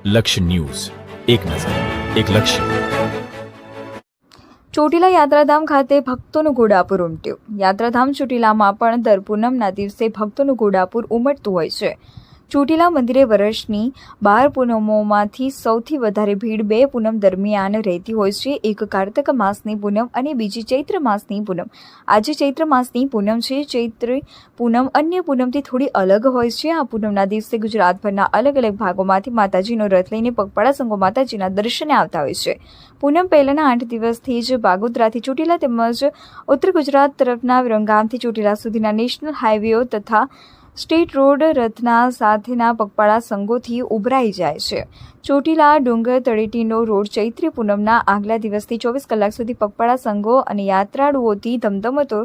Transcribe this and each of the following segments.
લક્ષ્ય ન્યૂઝ, એક નજર, એક લક્ષ્ય. ચોટીલા યાત્રાધામ ખાતે ભક્તોનું ઘોડાપુર ઉમટ્યું. યાત્રાધામ ચોટીલામાં પણ દર પૂનમના દિવસે ભક્તોનું ઘોડાપુર ઉમટતું હોય છે. ચોટીલા મંદિરે વર્ષની 12 પૂનમોમાંથી સૌથી વધારે ભીડ 2 પૂનમ દરમિયાન રહેતી હોય છે. એક કારતક માસની પૂનમ અને બીજી ચૈત્ર માસની પૂનમ. આજે ચૈત્ર માસની પૂનમ છે. ચૈત્ર પૂનમ અન્ય પૂનમથી થોડી અલગ હોય છે. આ પૂનમના દિવસે ગુજરાતભરના અલગ અલગ ભાગોમાંથી માતાજીનો રથ લઈને પગપાળા સંઘો માતાજીના દર્શને આવતા હોય છે. પૂનમ પહેલાના 8 દિવસથી જ બાગોદરાથી ચોટીલા તેમજ ઉત્તર ગુજરાત તરફના વિરમગામથી ચોટીલા સુધીના નેશનલ હાઈવેઓ તથા સ્ટેટ રોડ રથના સાથેના પગપાળા સંઘોથી ઉભરાઈ જાય છે. ચોટીલા ડુંગર તળેટીનો રોડ ચૈત્રી પૂનમના આગલા દિવસથી 24 કલાક સુધી પગપાળા સંઘો અને યાત્રાળુઓથી ધમધમતો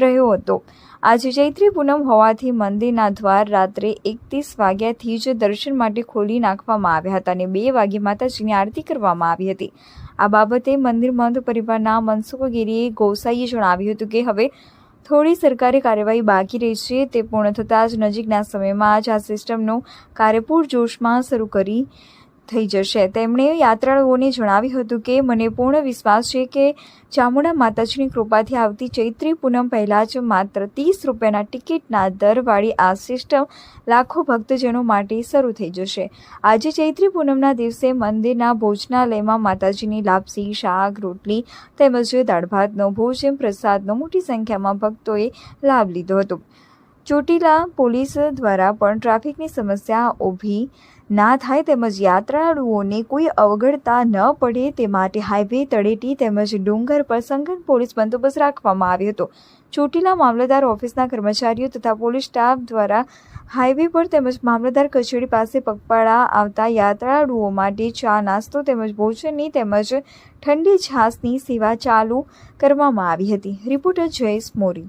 રહ્યો હતો. આજે ચૈત્રી પૂનમ હોવાથી મંદિરના દ્વાર રાત્રે 31 વાગ્યાથી જ દર્શન માટે ખોલી નાખવામાં આવ્યા હતા અને 2 વાગ્યે માતાજીની આરતી કરવામાં આવી હતી. આ બાબતે મંદિર મહંત પરિવારના મનસુખગીરી ગોસાઈએ જણાવ્યું હતું કે હવે થોડી સરકારી કાર્યવાહી બાકી રહી છે. તે પૂર્ણ થતાં જ નજીકના સમયમાં જ આ સિસ્ટમનું કાર્ય પૂરજોશમાં શરૂ થઈ જશે. તેમણે યાત્રાળુઓને જણાવ્યું હતું કે મને પૂર્ણ વિશ્વાસ છે કે ચામુંડા માતાજીની કૃપાથી આવતી ચૈત્રી પૂનમ પહેલાં જ માત્ર 30 રૂપિયાના ટિકિટના દરવાળી આ સિસ્ટમ લાખો ભક્તજનો માટે શરૂ થઈ જશે. આજે ચૈત્રી પૂનમના દિવસે મંદિરના ભોજનાલયમાં માતાજીની લાપસી, શાક, રોટલી તેમજ દાળ ભાતનો ભોજન પ્રસાદનો મોટી સંખ્યામાં ભક્તોએ લાભ લીધો હતો. ચોટીલા પોલીસ દ્વારા પણ ટ્રાફિકની સમસ્યા ઊભી ના થાય તેમજ યાત્રાળુઓને કોઈ અવગણતા ન પડે તે માટે હાઈવે, તળેટી તેમજ ડુંગર પર સઘન પોલીસ બંદોબસ્ત રાખવામાં આવ્યો હતો. ચોટીલા મામલતદાર ઓફિસના કર્મચારીઓ તથા પોલીસ સ્ટાફ દ્વારા હાઈવે પર તેમજ મામલતદાર કચેરી પાસે પગપાળા આવતા યાત્રાળુઓ માટે ચા, નાસ્તો તેમજ ભોજનની તેમજ ઠંડી છાશની સેવા ચાલુ કરવામાં આવી હતી. રિપોર્ટર જયેશ મોરી.